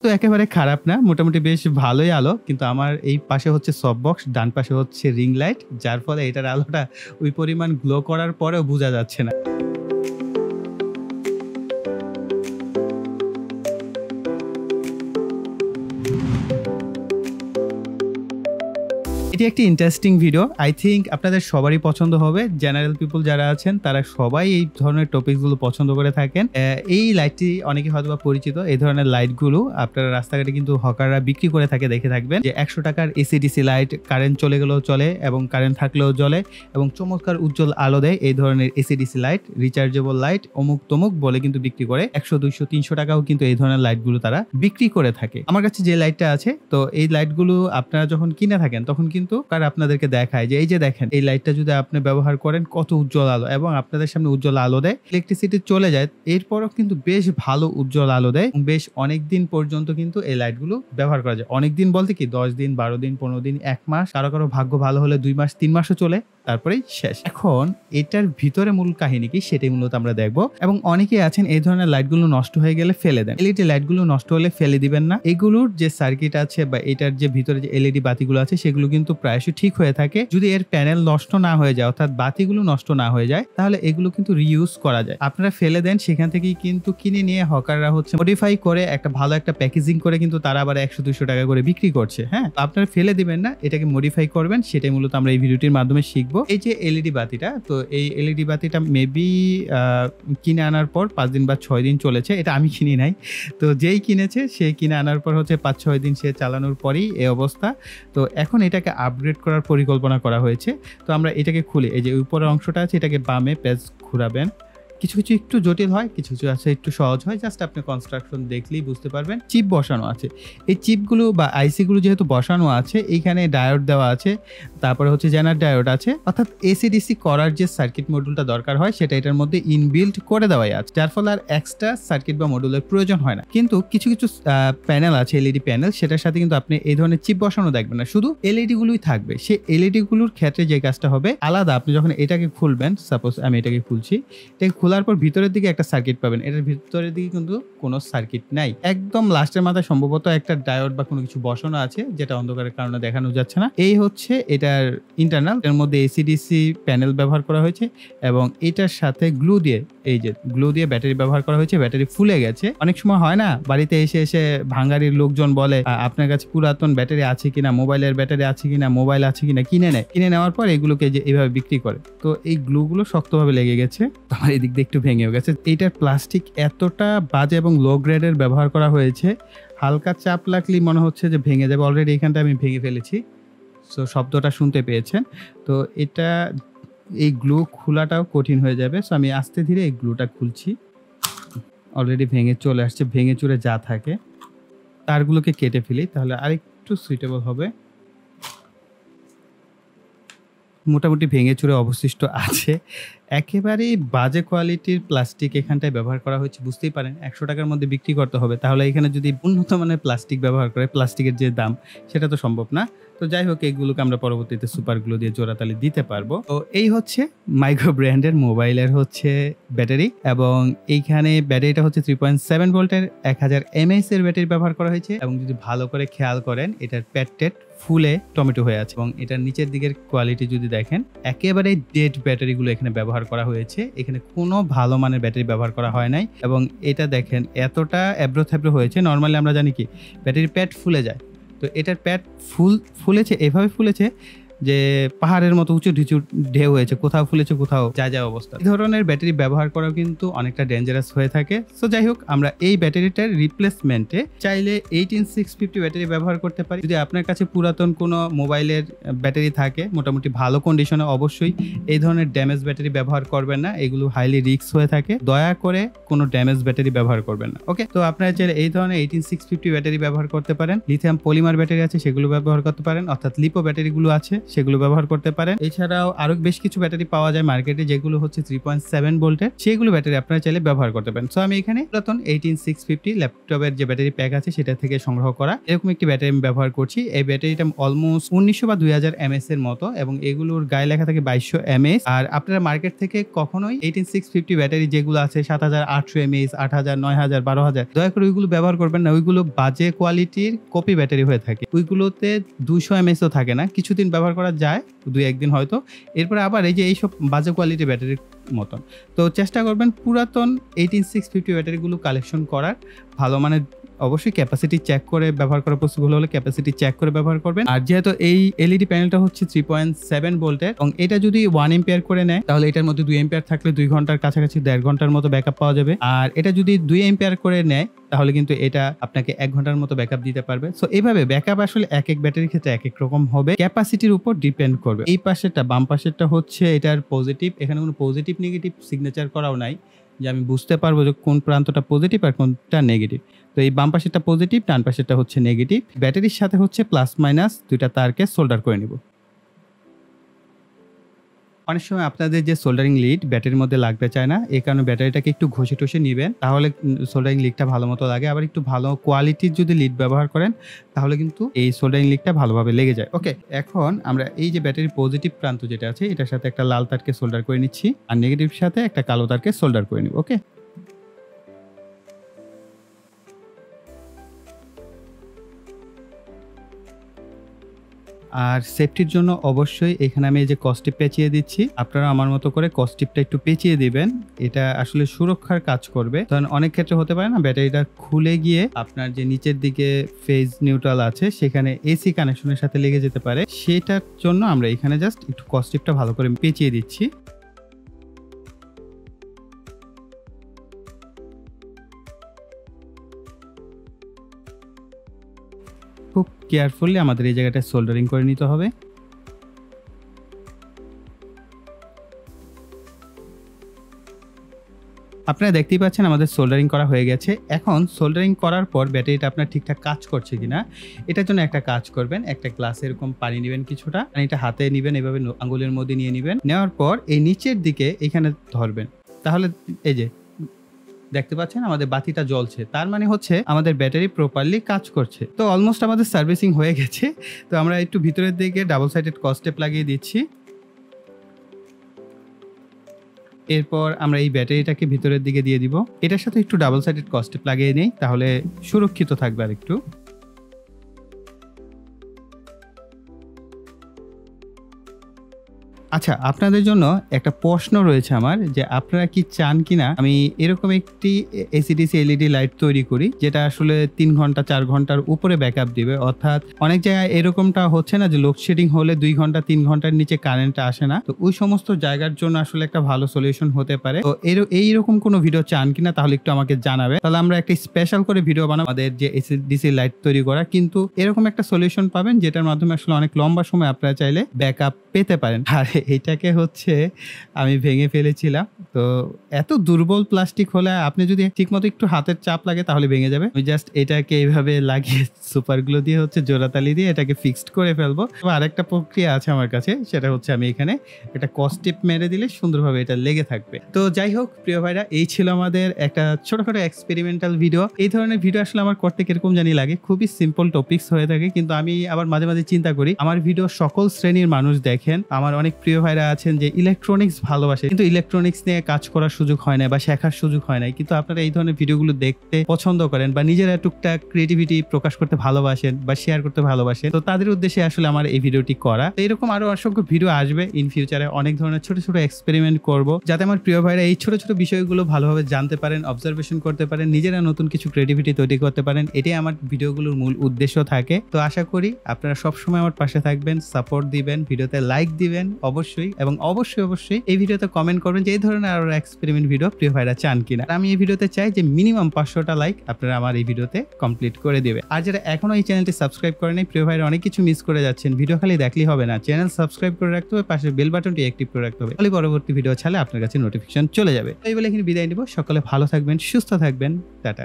তো একেবারে খারাপ না। মোটামুটি বেশ ভালোই আলো। কিন্তু আমার এই পাশে হচ্ছে সফট বক্স, ডান পাশে হচ্ছে রিং লাইট। যার ফলে এটার আলোটা ওই পরিমাণ গ্লো করার পরেও বুঝা যাচ্ছে না। এটি একটি ইন্টারেস্টিং ভিডিও। আই থিংক আপনাদের সবারই পছন্দ হবে। জেনারেল পিপল যারা আছেন তারা সবাই এই ধরনের টপিকস গুলো পছন্দ করে থাকেন। এই লাইটটি অনেকে হয়তোবা পরিচিত। এই ধরনের লাইটগুলো আপনারা রাস্তাঘাটে কিন্তু হকাররা বিক্রি করে থাকে, দেখে থাকবেন যে ১০০ টাকার এসিডিসি লাইট, কারেন্ট চলে গেলেও চলে এবং কারেন্ট থাকলেও জ্বলে এবং চমৎকার উজ্জ্বল আলো দেয়। এই ধরনের এসিডিসি লাইট, রিচার্জেবল লাইট, অমুক তমুক বলে কিন্তু বিক্রি করে ১০০, ২০০, ৩০০ টাকাও কিন্তু এই ধরনের লাইটগুলো তারা বিক্রি করে থাকে। আমার কাছে যে লাইটটা আছে, তো এই লাইটগুলো আপনারা যখন কিনে থাকেন তখন কিন্তু আপনাদেরকে দেখায় যে এই যে দেখেন এই লাইটটা যদি আপনি ব্যবহার করেন কত উজ্জ্বল আলো, এবং আপনাদের সামনে উজ্জ্বল আলো দেয়। ইলেকট্রিসিটি চলে যায় এরপরও কিন্তু বেশ ভালো উজ্জ্বল আলো দেয়। বেশ অনেক দিন পর্যন্ত কিন্তু এই লাইটগুলো ব্যবহার করা যায়। অনেক দিন বলতে কি ১০ দিন, ১২ দিন, ১৫ দিন, ১ মাস, কারো কারো ভাগ্য ভালো হলে ২ মাস, ৩ মাসও চলে, তারপরেই শেষ। এখন এটার ভিতরে মূল কাহিনী কি সেটাই মূলত আমরা দেখবো। এবং অনেকেই আছেন এই ধরনের লাইটগুলো নষ্ট হয়ে গেলে ফেলে দেন। এলইডি লাইটগুলো নষ্ট হলে ফেলে দিবেন না। এগুলোর যে সার্কিট আছে বা এটার যে ভিতরে যে এলইডি বাতিগুলো আছে সেগুলো কিন্তু প্রায়শই ঠিক হয়ে থাকে। যদি এর প্যানেল নষ্ট না হয়ে যায়, অর্থাৎ বাতিগুলো নষ্ট না হয়ে যায়, তাহলে এগুলো কিন্তু রিইউজ করা যায়। আপনারা ফেলে দেন, সেখান থেকেই কিন্তু কিনে নিয়ে হকাররা হচ্ছে মডিফাই করে একটা ভালো একটা প্যাকেজিং করে কিন্তু তারা আবার ১০০-২০০ টাকা করে বিক্রি করছে। হ্যাঁ, আপনারা ফেলে দিবেন না, এটাকে মডিফাই করবেন। সেটাই মূলত আমরা এই ভিডিওটির মাধ্যমে শিখবো। এই যে এলইডি বাতিটা, তো এই এলইডি বাতিটা মেবি কিনে আনার পর ৫ দিন বা ৬ দিন চলেছে। এটা আমি কিনি নাই, তো যেই কিনেছে সে কিনে আনার পর হচ্ছে ৫-৬ দিন সে চালানোর পরেই এই অবস্থা। তো এখন এটাকে আপগ্রেড করার পরিকল্পনা করা হয়েছে। তো আমরা এটাকে খুলি। এই যে উপরের অংশটা আছে, এটাকে বামে পেজ ঘুরাবেন। কিছু কিছু একটু জটিল হয়, কিছু কিছু আছে একটু সহজ হয়। জাস্ট আপনি কনস্ট্রাকশন দেখলেই বুঝতে পারবেন। চিপ বসানো আছে, এই চিপগুলো বা আইসিগুলো যেহেতু বসানো আছে, এইখানে ডায়োড দেওয়া আছে, তারপরে হচ্ছে জেনার ডায়োড আছে, অর্থাৎ এসিডিসি করার যে সার্কিট মডিউলটা দরকার হয় সেটা এটার মধ্যে ইনবিল্ট করে দেওয়াই আছে, যার ফলে আর এক্সট্রা সার্কিট বা মডিউলের প্রয়োজন হয় না। কিন্তু কিছু কিছু প্যানেল আছে, এলইডি প্যানেল, সেটার সাথে কিন্তু আপনি এই ধরনের চিপ বসানো দেখবেন না, শুধু এলইডি গুলোই থাকবে। সেই এলইডি গুলোর ক্ষেত্রে যে কাজটা হবে আলাদা, আপনি যখন এটাকে খুলবেন, সাপোজ আমি এটাকে খুলছি, এটাকে খোলার পর ভিতরের দিকে একটা সার্কিট পাবেন। এটার ভিতরের দিকে কিন্তু কোনো সার্কিট নাই, একদম লাস্টের মাথায় সম্ভবত একটা ডায়োড বা কোনো কিছু বসানো আছে, যেটা অন্ধকারের কারণে দেখানো যাচ্ছে না। এই হচ্ছে এটার ইন্টারনাল, এর মধ্যে এসিডিসি প্যানেল ব্যবহার করা হয়েছে এবং এটার সাথে গ্লু দিয়ে, এই যে গ্লু দিয়ে ব্যাটারি ব্যবহার করা হয়েছে। ব্যাটারি ফুলে গেছে। অনেক সময় হয় না, বাড়িতে এসে এসে ভাঙ্গারির লোকজন বলে আপনার কাছে পুরাতন ব্যাটারি আছে কিনা, মোবাইলের ব্যাটারি আছে কিনা, মোবাইল আছে কিনা, কিনে নেয়। কিনে নেওয়ার পর এগুলোকে যে এইভাবে বিক্রি করে। তো এই গ্লুগুলো শক্তভাবে লেগে গেছে, আমার এদিক দিয়ে একটু ভেঙেও গেছে। এইটার প্লাস্টিক এতটা বাজে এবং লো গ্রেডের ব্যবহার করা হয়েছে, হালকা চাপ লাগলেই মনে হচ্ছে যে ভেঙে যাবে। অলরেডি এখানটা আমি ভেঙে ফেলেছি, সো শব্দটা শুনতে পেয়েছেন। তো এটা, এই গ্লু খোলাটাও কঠিন হয়ে যাবে। সো আমি আস্তে ধীরে এই গ্লুটা খুলছি। অলরেডি ভেঙে চলে আসছে। ভেঙে চুরে যা থাকে তারগুলোকে কেটে ফেলি, তাহলে আরেকটু সুইটেবল হবে। মোটামুটি ভেঙে চুরে অবশিষ্ট আছে। একেবারেই বাজে কোয়ালিটির প্লাস্টিক এখানটায় ব্যবহার করা হয়েছে, বুঝতেই পারেন ১০০ টাকার মধ্যে বিক্রি করতে হবে, তাহলে এখানে যদি উন্নত মানের প্লাস্টিক ব্যবহার করে, প্লাস্টিকের যে দাম সেটা তো সম্ভব না। তো যাই হোক, এইগুলোকে আমরা পরবর্তীতে সুপার গ্লু দিয়ে জোড়াতালি দিতে পারবো। তো এই হচ্ছে মাইক্রো ব্র্যান্ডের মোবাইলের হচ্ছে ব্যাটারি, এবং এইখানে ব্যাটারিটা হচ্ছে 3.7 ভোল্টের 1000 mAh এর ব্যাটারি ব্যবহার করা হয়েছে। এবং যদি ভালো করে খেয়াল করেন, এটার প্যাডটেড ফুলে টমেটো হয়ে আছে, এবং এটার নিচের দিকের কোয়ালিটি যদি দেখেন, একেবারে ডেড ব্যাটারিগুলো এখানে ব্যবহার করা হয়েছে। এখানে কোনো ভালো মানের ব্যাটারি ব্যবহার করা হয় নাই। এবং এটা দেখেন এতটা এবড়ো থেবড়ো হয়েছে। নর্মালি আমরা জানি কি ব্যাটারির প্যাড ফুলে যায়, তো এটার প্যাড ফুলেছে, এভাবে ফুলেছে যে পাহাড়ের মতো উঁচু ঢিচু ঢেউ হয়েছে, কোথাও ফুলেছে কোথাও যা অবস্থা। এই ধরনের ব্যাটারি ব্যবহার করাও কিন্তু অনেকটা ডেঞ্জারাস হয়ে থাকে। সো যাই হোক, আমরা এই ব্যাটারিটার রিপ্লেসমেন্টে চাইলে 18650 ব্যাটারি ব্যবহার করতে পারি। যদি আপনার কাছে পুরাতন কোনো মোবাইলের ব্যাটারি থাকে মোটামুটি ভালো কন্ডিশনে, অবশ্যই এই ধরনের ড্যামেজ ব্যাটারি ব্যবহার করবেন না, এগুলো হাইলি রিস্ক হয়ে থাকে। দয়া করে কোনো ড্যামেজ ব্যাটারি ব্যবহার করবেন না। ওকে, তো আপনারা চাইলে এই ধরনের 18650 ব্যাটারি ব্যবহার করতে পারেন। লিথিয়াম পলিমার ব্যাটারি আছে, সেগুলো ব্যবহার করতে পারেন, অর্থাৎ লিপো ব্যাটারিগুলো আছে, সেগুলো ব্যবহার করতে পারেন। এছাড়াও আরো বেশ কিছু ব্যাটারি পাওয়া যায় মার্কেটে, যেগুলো হচ্ছে 3.7 ভোল্টের, সেগুলো ব্যাটারি আপনারা চাইলে ব্যবহার করতে পারেন। সো আমি এখানে পুরাতন 18650 ল্যাপটপের যে ব্যাটারি প্যাক আছে সেটা থেকে সংগ্রহ করা এরকম একটি ব্যাটারি আমি ব্যবহার করছি। এই ব্যাটারিটা অলমোস্ট 1900 বা 2000 mAh এর মতো, এবং এগুলোর গায়ে লেখা থাকে 2200 mAh। আর আপনারা মার্কেট থেকে কখনোই 18650 ব্যাটারি যেগুলো আছে 7800 mAh, 8000, 9000, 12000, দয়া করে ওইগুলো ব্যবহার করবেন না। ওইগুলো বাজে কোয়ালিটির কপি ব্যাটারি হয়ে থাকে। ওইগুলোতে 200 mAh ও থাকে না, কিছুদিন ব্যবহার করা যায়, 2-1 দিন হয়তো, এরপরে আবার এই যে এইসব বাজে কোয়ালিটির ব্যাটারির মতন। তো চেষ্টা করবেন পুরাতন 18650 ব্যাটারিগুলো কালেকশন করার, ভালো মানের, অবশ্যই ক্যাপাসিটি চেক করে ব্যবহার করা পসিবল হলে ক্যাপাসিটি চেক করে ব্যবহার করবেন। আর যেহেতু এই এলইডি প্যানেলটা হচ্ছে 3.7 ভোল্টের, এবং এটা যদি 1 এম্পিয়ার করে নেয় তাহলে এটার মধ্যে 2 এম্পিয়ার থাকলে 2 ঘন্টার কাছাকাছি 1.5 ঘন্টার মতো ব্যাকআপ পাওয়া যাবে। আর এটা যদি 2 এম্পিয়ার করে নেয় তাহলে কিন্তু এটা আপনাকে 1 ঘন্টার মতো ব্যাকআপ দিতে পারবে। সো এইভাবে ব্যাকআপ আসলে এক এক ব্যাটারির ক্ষেত্রে এক এক রকম হবে, ক্যাপাসিটির উপর ডিপেন্ড করবে। এই পাশেরটা, বাম পাশেরটা হচ্ছে এটার পজিটিভ, এখানে কোনো পজিটিভ নেগেটিভ সিগনেচার করাও নাই যে আমি বুঝতে পারবো যে কোন প্রান্তটা পজিটিভ আর কোনটা নেগেটিভ। তো এই বাম পাশেরটা পজিটিভ, ডান পাশেরটা হচ্ছে নেগেটিভ। ব্যাটারির সাথে হচ্ছে প্লাস মাইনাস দুইটা তারকে সোল্ডার করে নিব। অনেক সময় আপনাদের যে সোল্ডারিং লিড ব্যাটারির মধ্যে লাগতে চায় না, এই কারণে ব্যাটারিটাকে একটু ঘষে টষে নেবেন, তাহলে সোল্ডারিং লিডটা ভালো মতো লাগে। আবার একটু ভালো কোয়ালিটির যদি লিড ব্যবহার করেন তাহলে কিন্তু এই সোল্ডারিং লিডটা ভালোভাবে লেগে যায়। ওকে, এখন আমরা এই যে ব্যাটারির পজিটিভ প্রান্ত যেটা আছে এটার সাথে একটা লাল তারকে সোল্ডার করে নিচ্ছি, আর নেগেটিভ সাথে একটা কালো তারকে সোল্ডার করে নিব। ওকে, আর সেফটির জন্য অবশ্যই এখানে আমি এই যে কস্টিপ পেঁচিয়ে দিচ্ছি, আপনারা আমার মতো করে কস্টিপটা একটু পেঁচিয়ে দিবেন, এটা আসলে সুরক্ষার কাজ করবে। কারণ অনেক ক্ষেত্রে হতে পারে না ব্যাটারিটা খুলে গিয়ে আপনার যে নিচের দিকে ফেজ নিউট্রাল আছে সেখানে এসি কানেকশনের সাথে লেগে যেতে পারে, সেটার জন্য আমরা এখানে জাস্ট একটু কস্টিপটা ভালো করে পেঁচিয়ে দিচ্ছি। খুব কেয়ারফুলি আমাদের এই জায়গাটা সোল্ডারিং করে নিতে হবে। আপনারা দেখতেই পাচ্ছেন আমাদের সোল্ডারিং করা হয়ে গেছে। এখন সোল্ডারিং করার পর ব্যাটারিটা আপনার ঠিকঠাক কাজ করছে কিনা এটার জন্য একটা কাজ করবেন, একটা গ্লাসে এরকম পানি নেবেন, কিছুটা পানিটা হাতে নেবেন, এভাবে আঙ্গুলের মধ্যে নিয়ে নেবেন, নেওয়ার পর এই নিচের দিকে এখানে ধরবেন, তাহলে এই যে দেখতে পাচ্ছেন আমাদের বাতিটা জ্বলছে, তার মানে হচ্ছে আমাদের ব্যাটারি প্রপারলি কাজ করছে। তো অলমোস্ট আমাদের সার্ভিসিং হয়ে গেছে। তো আমরা একটু ভিতরের দিকে ডাবল সাইডেড কস্টেপ লাগিয়ে দিচ্ছি। এরপর আমরা এই ব্যাটারিটাকে ভিতরের দিকে দিয়ে দিব, এটার সাথে একটু ডাবল সাইডেড কস্টেপ লাগিয়ে নেই, তাহলে সুরক্ষিত থাকবে আর একটু। আচ্ছা, আপনাদের জন্য একটা প্রশ্ন রয়েছে আমার, যে আপনারা কি চান কিনা আমি এরকম একটি এসিডিসি এলইডি লাইট তৈরি করি যেটা আসলে 3 ঘন্টা 4 ঘন্টার উপরে ব্যাকআপ দিবে। অর্থাৎ অনেক জায়গায় এরকমটা হচ্ছে না যে লোডশেডিং হলে 2 ঘন্টা 3 ঘন্টার নিচে কারেন্ট আসে না, তো ওই সমস্ত জায়গার জন্য আসলে একটা ভালো সলিউশন হতে পারে। তো এইরকম কোনো ভিডিও চান কিনা তাহলে একটু আমাকে জানাবে, তাহলে আমরা একটা স্পেশাল করে ভিডিও বানাবো আমাদের যে এসিডিসি লাইট তৈরি করা। কিন্তু এরকম একটা সলিউশন পাবেন যেটার মাধ্যমে আসলে অনেক লম্বা সময় আপনারা চাইলে ব্যাকআপ পেতে পারেন। আর এটাকে হচ্ছে আমি ভেঙে ফেলেছিলাম, তো এত দুর্বল প্লাস্টিক হলে আপনি যদি ঠিকমতো একটু হাতের চাপ লাগে তাহলে ভেঙে যাবে। আমি জাস্ট এটাকে এইভাবে লাগিয়ে সুপার গ্লু দিয়ে হচ্ছে জোড়াতালি দিয়ে এটাকে ফিক্সড করে ফেলবো। আরেকটা প্রক্রিয়া আছে আমার কাছে, সেটা হচ্ছে আমি এখানে একটা কস্টিপ মেরে দিলে সুন্দরভাবে এটা লেগে থাকবে। তো যাই হোক প্রিয় ভাইরা, এই ছিল আমাদের একটা ছোটখাটো এক্সপেরিমেন্টাল ভিডিও। এই ধরনের ভিডিও আসলে আমার করতে কিরকম জানি লাগে, খুবই সিম্পল টপিকস হয়ে থাকে, কিন্তু আমি আবার মাঝে মাঝে চিন্তা করি আমার ভিডিও সকল শ্রেণীর মানুষ দেখেন। আমার অনেক প্রিয় ভাইরা আছেন যে ইলেকট্রনিক্স ভালোবাসে কিন্তু ইলেকট্রনিক্স নিয়ে কাজ করার সুযোগ হয় না বা শেখার সুযোগ হয় না, কিন্তু আপনারা এই ধরনের ভিডিওগুলো দেখতে পছন্দ করেন বা নিজেরা টুকটাক ক্রিয়েটিভিটি প্রকাশ করতে ভালোবাসেন বা শেয়ার করতে ভালোবাসেন, তো তাদের উদ্দেশ্যে আসলে আমার এই ভিডিওটি করা। তো এরকম আরো অসংখ্য ভিডিও আসবে ইন ফিউচারে, অনেক ধরনের ছোট ছোট এক্সপেরিমেন্ট করব যাতে আমার প্রিয় ভাইরা এই ছোট ছোট বিষয়গুলো ভালোভাবে জানতে পারেন, অবজারভেশন করতে পারেন, নিজেরা নতুন কিছু ক্রিয়েটিভিটি তৈরি করতে পারেন। এটাই আমার ভিডিওগুলোর মূল উদ্দেশ্য থাকে। তো আশা করি আপনারা সবসময় আমার পাশে থাকবেন, সাপোর্ট দিবেন, ভিডিওতে লাইক দিবেন অবশ্যই, এবং অবশ্যই এই ভিডিওতে কমেন্ট করবেন যে এই ধরনের আরো এক্সপেরিমেন্ট ভিডিও প্রিয় ভাইরা চান কিনা। আমি এই ভিডিওতে চাই যে মিনিমাম 500টা লাইক আপনারা আমার এই ভিডিওতে কমপ্লিট করে দেবে। আর যারা এখনো এই চ্যানেলটি সাবস্ক্রাইব করেন প্রিয় ভাইরা অনেক কিছু মিস করে যাচ্ছেন, ভিডিও খালি দেখলেই হবে না, চ্যানেল সাবস্ক্রাইব করে রাখতে হবে, পাশে বেল বাটনটি অ্যাক্টিভ করে রাখতে হবে, তাহলে পরবর্তী ভিডিও ছাড়লে আপনার কাছে নোটিফিকেশন চলে যাবে। এই বলে এখানে বিদায় নিব, সকলে ভালো থাকবেন, সুস্থ থাকবেন, টাটা।